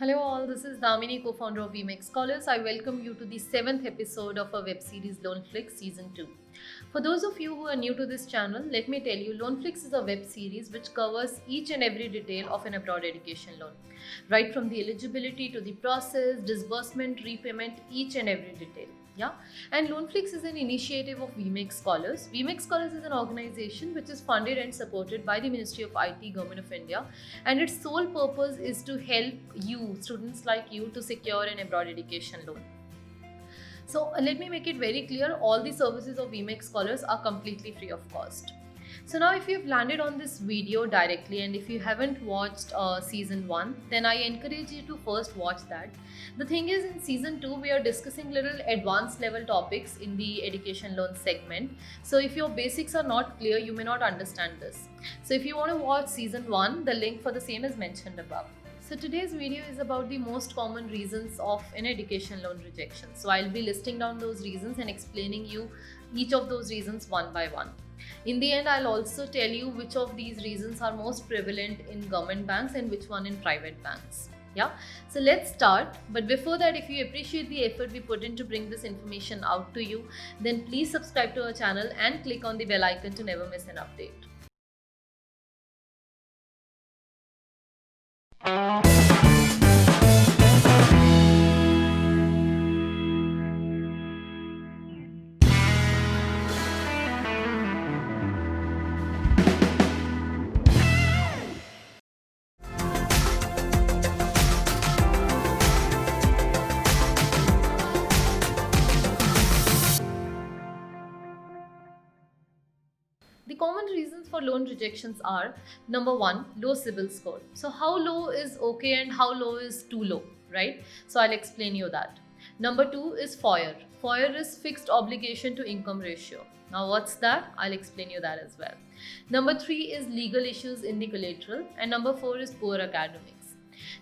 Hello all, this is Damini, co-founder of VMake Scholars. I welcome you to the 7th episode of our web series Loanflix Season 2. For those of you who are new to this channel, let me tell you, Loanflix is a web series which covers each and every detail of an abroad education loan. Right from the eligibility to the process, disbursement, repayment, each and every detail. Yeah, and Loanflix is an initiative of VMake Scholars. VMake Scholars is an organization which is funded and supported by the Ministry of IT, Government of India, and its sole purpose is to help you, students like you, to secure an abroad education loan. So let me make it very clear, all the services of VMake Scholars are completely free of cost. So now if you've landed on this video directly and if you haven't watched season 1, then I encourage you to first watch that. The thing is, in season 2 we are discussing little advanced level topics in the education loan segment. So if your basics are not clear, you may not understand this. So if you want to watch season 1, the link for the same is mentioned above. So today's video is about the most common reasons of an education loan rejection. So I'll be listing down those reasons and explaining you each of those reasons one by one. In the end, I'll also tell you which of these reasons are most prevalent in government banks and which one in private banks. Yeah, so let's start. But before that, if you appreciate the effort we put in to bring this information out to you, then please subscribe to our channel and click on the bell icon to never miss an update. The common reasons for loan rejections are: number 1, low CIBIL score. So how low is okay and how low is too low, right? So I'll explain you that. Number 2 is FOIR. FOIR is fixed obligation to income ratio. Now what's that? I'll explain you that as well. Number 3 is legal issues in the collateral, and number 4 is poor academics.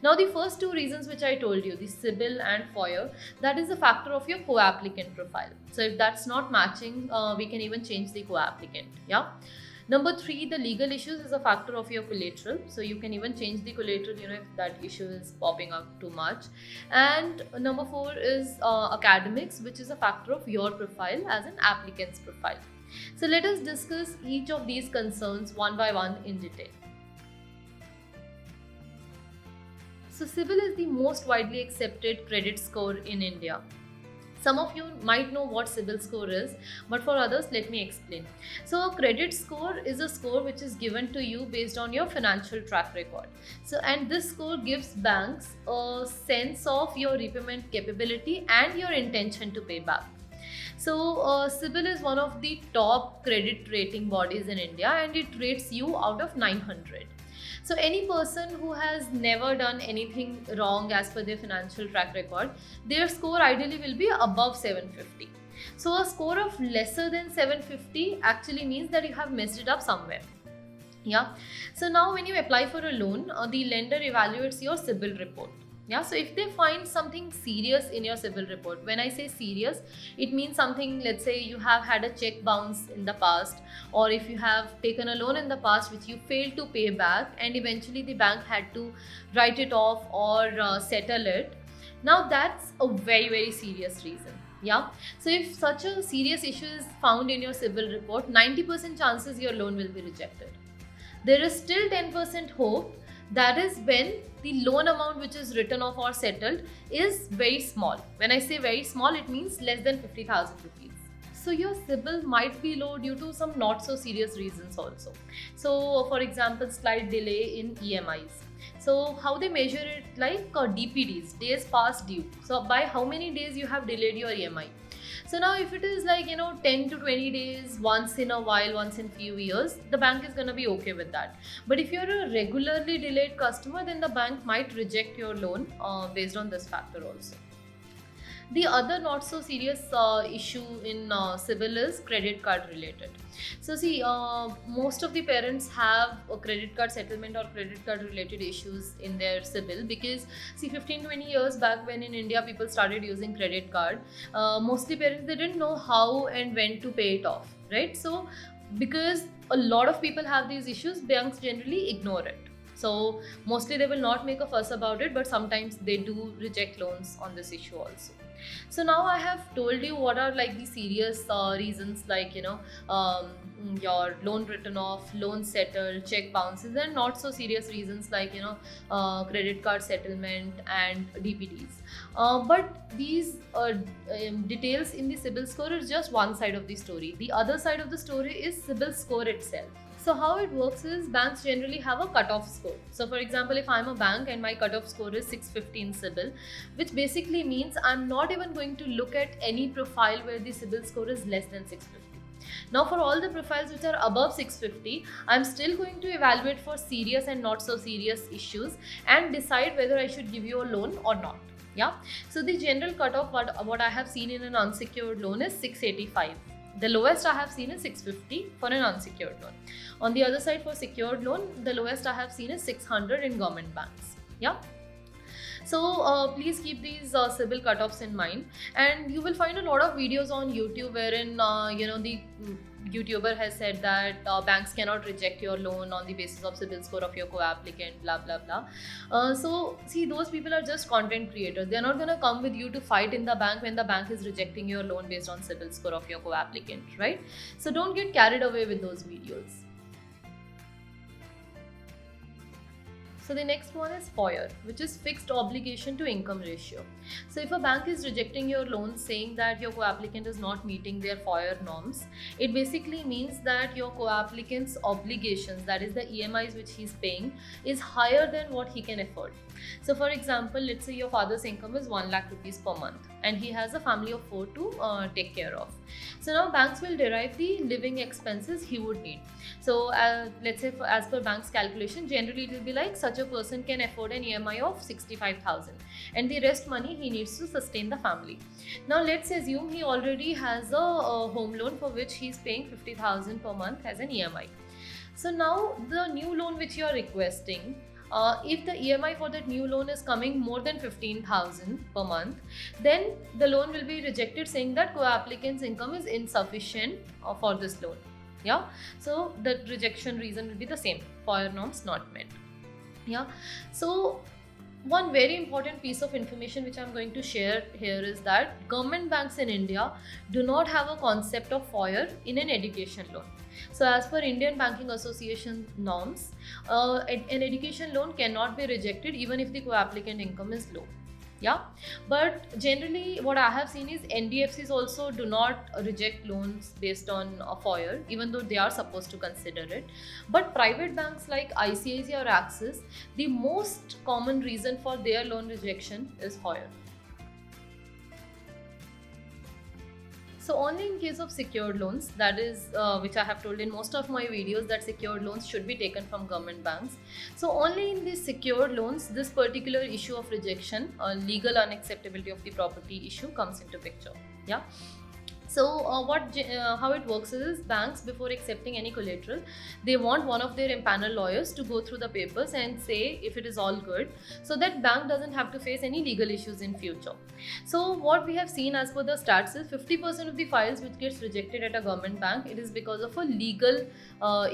Now the first two reasons which I told you, the CIBIL and FOIR, that is a factor of your co-applicant profile. So if that's not matching, we can even change the co-applicant. Yeah. Number 3, the legal issues is a factor of your collateral. So you can even change the collateral, if that issue is popping up too much. And number 4 is academics, which is a factor of your profile as an applicant's profile. So let us discuss each of these concerns one by one in detail. So CIBIL is the most widely accepted credit score in India. Some of you might know what CIBIL score is, but for others, let me explain. So a credit score is a score which is given to you based on your financial track record. And this score gives banks a sense of your repayment capability and your intention to pay back. So CIBIL is one of the top credit rating bodies in India, and it rates you out of 900. So any person who has never done anything wrong as per their financial track record, their score ideally will be above 750. So a score of lesser than 750 actually means that you have messed it up somewhere. Yeah. So now when you apply for a loan, the lender evaluates your CIBIL report. Yeah, so if they find something serious in your CIBIL report, when I say serious, it means something, let's say you have had a check bounce in the past, or if you have taken a loan in the past which you failed to pay back and eventually the bank had to write it off or settle it. Now that's a very, very serious reason. Yeah, so if such a serious issue is found in your CIBIL report, 90% chances your loan will be rejected. There is still 10% hope. That is when the loan amount which is written off or settled is very small. When I say very small, it means less than 50,000 rupees. So your CIBIL might be low due to some not so serious reasons also. So for example, slight delay in EMIs. So how they measure it, like DPDs, days past due. So by how many days you have delayed your EMI. So now if it is like 10 to 20 days once in a while, once in few years, the bank is going to be okay with that. But if you're a regularly delayed customer, then the bank might reject your loan based on this factor also. The other not so serious issue in CIBIL is credit card related. So see, most of the parents have a credit card settlement or credit card related issues in their CIBIL, because see, 15-20 years back when in India people started using credit card, mostly parents, they didn't know how and when to pay it off, right? So because a lot of people have these issues, banks generally ignore it. So mostly they will not make a fuss about it, but sometimes they do reject loans on this issue also. So now I have told you what are like the serious reasons, like your loan written off, loan settled, check bounces, and not so serious reasons like credit card settlement and DPDs. But these details in the CIBIL score is just one side of the story. The other side of the story is CIBIL score itself. So how it works is banks generally have a cutoff score. So for example, if I'm a bank and my cutoff score is 650 in CIBIL, which basically means I'm not even going to look at any profile where the CIBIL score is less than 650. Now for all the profiles which are above 650, I'm still going to evaluate for serious and not so serious issues and decide whether I should give you a loan or not. Yeah. So the general cutoff what I have seen in an unsecured loan is 685. The lowest I have seen is 650 for an unsecured loan. On the other side, for secured loan, the lowest I have seen is 600 in government banks. Yeah. So please keep these CIBIL cutoffs in mind, and you will find a lot of videos on YouTube wherein the YouTuber has said that banks cannot reject your loan on the basis of CIBIL score of your co-applicant, blah blah blah. So see, those people are just content creators. They are not going to come with you to fight in the bank when the bank is rejecting your loan based on CIBIL score of your co-applicant, right? So don't get carried away with those videos. So the next one is FOIR, which is fixed obligation to income ratio. So if a bank is rejecting your loan saying that your co-applicant is not meeting their FOIR norms, it basically means that your co-applicant's obligations, that is the EMIs which he is paying, is higher than what he can afford. So for example, let's say your father's income is 1 lakh rupees per month and he has a family of 4 to take care of. So now banks will derive the living expenses he would need. So let's say as per bank's calculation, generally it will be like such a person can afford an EMI of 65,000 and the rest money he needs to sustain the family. Now let's assume he already has a home loan for which he is paying 50,000 per month as an EMI. So now the new loan which you are requesting, if the EMI for that new loan is coming more than 15,000 per month, then the loan will be rejected saying that co-applicant's income is insufficient for this loan. Yeah, so the rejection reason will be the same, FOIR norms not met. Yeah, so one very important piece of information which I'm going to share here is that government banks in India do not have a concept of FOIR in an education loan. So as per Indian Banking Association norms, an education loan cannot be rejected even if the co-applicant income is low. Yeah, but generally what I have seen is NBFCs also do not reject loans based on FOIR, even though they are supposed to consider it. But private banks like ICICI or Axis, the most common reason for their loan rejection is FOIR. So only in case of secured loans, that is which I have told in most of my videos that secured loans should be taken from government banks. So only in these secured loans, this particular issue of rejection, legal unacceptability of the property issue comes into picture. Yeah. So how it works is banks, before accepting any collateral, they want one of their empanel lawyers to go through the papers and say if it is all good, so that bank doesn't have to face any legal issues in future. So what we have seen as per the stats is 50% of the files which gets rejected at a government bank, it is because of a legal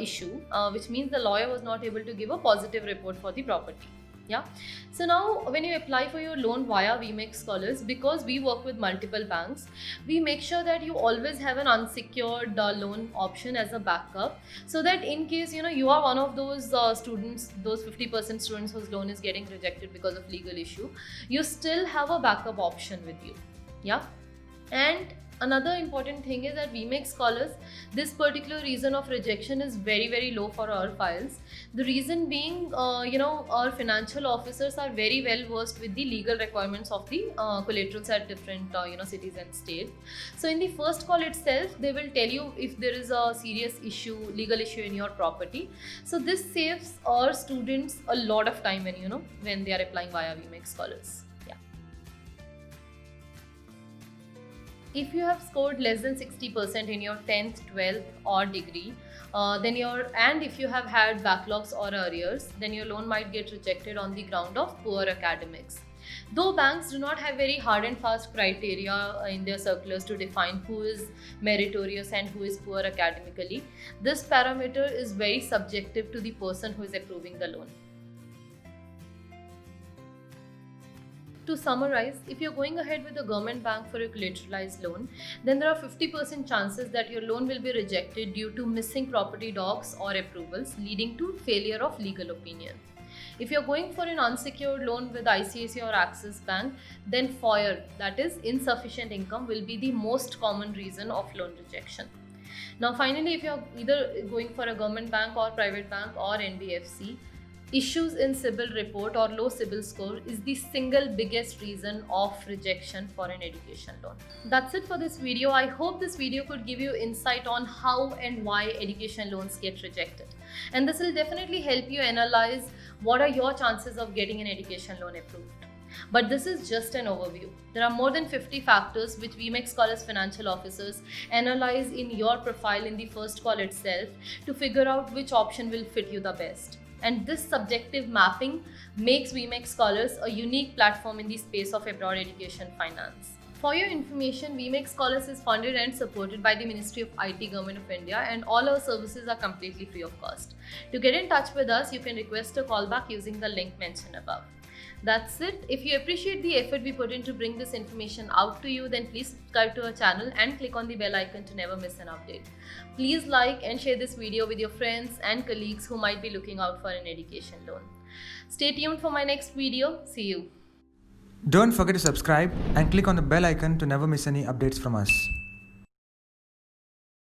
issue, which means the lawyer was not able to give a positive report for the property. Yeah. So now when you apply for your loan via VMake Scholars, because we work with multiple banks, we make sure that you always have an unsecured loan option as a backup, so that in case you are one of those students, those 50% students whose loan is getting rejected because of legal issue, you still have a backup option with you. Yeah. And another important thing is that VMake Scholars, this particular reason of rejection is very, very low for our files. The reason being, our financial officers are very well versed with the legal requirements of the collaterals at different cities and states. So in the first call itself, they will tell you if there is a serious issue, legal issue in your property. So this saves our students a lot of time when they are applying via VMake Scholars. If you have scored less than 60% in your 10th, 12th or degree, and if you have had backlogs or arrears, then your loan might get rejected on the ground of poor academics. Though banks do not have very hard and fast criteria in their circulars to define who is meritorious and who is poor academically, this parameter is very subjective to the person who is approving the loan. To summarize, if you're going ahead with a government bank for a collateralized loan, then there are 50% chances that your loan will be rejected due to missing property docs or approvals, leading to failure of legal opinion. If you're going for an unsecured loan with ICICI or Axis Bank, then FOIR, that is insufficient income, will be the most common reason of loan rejection. Now, finally, if you're either going for a government bank or private bank or NBFC, issues in CIBIL report or low CIBIL score is the single biggest reason of rejection for an education loan. That's it for this video. I hope this video could give you insight on how and why education loans get rejected. And this will definitely help you analyze what are your chances of getting an education loan approved. But this is just an overview. There are more than 50 factors which WeMake Scholars financial officers analyze in your profile in the first call itself to figure out which option will fit you the best. And this subjective mapping makes WeMake Scholars a unique platform in the space of abroad education finance. For your information, WeMake Scholars is funded and supported by the Ministry of IT, Government of India, and all our services are completely free of cost. To get in touch with us, you can request a callback using the link mentioned above. That's it. If you appreciate the effort we put in to bring this information out to you, then please subscribe to our channel and click on the bell icon to never miss an update. Please like and share this video with your friends and colleagues who might be looking out for an education loan. Stay tuned for my next video. See you. Don't forget to subscribe and click on the bell icon to never miss any updates from us.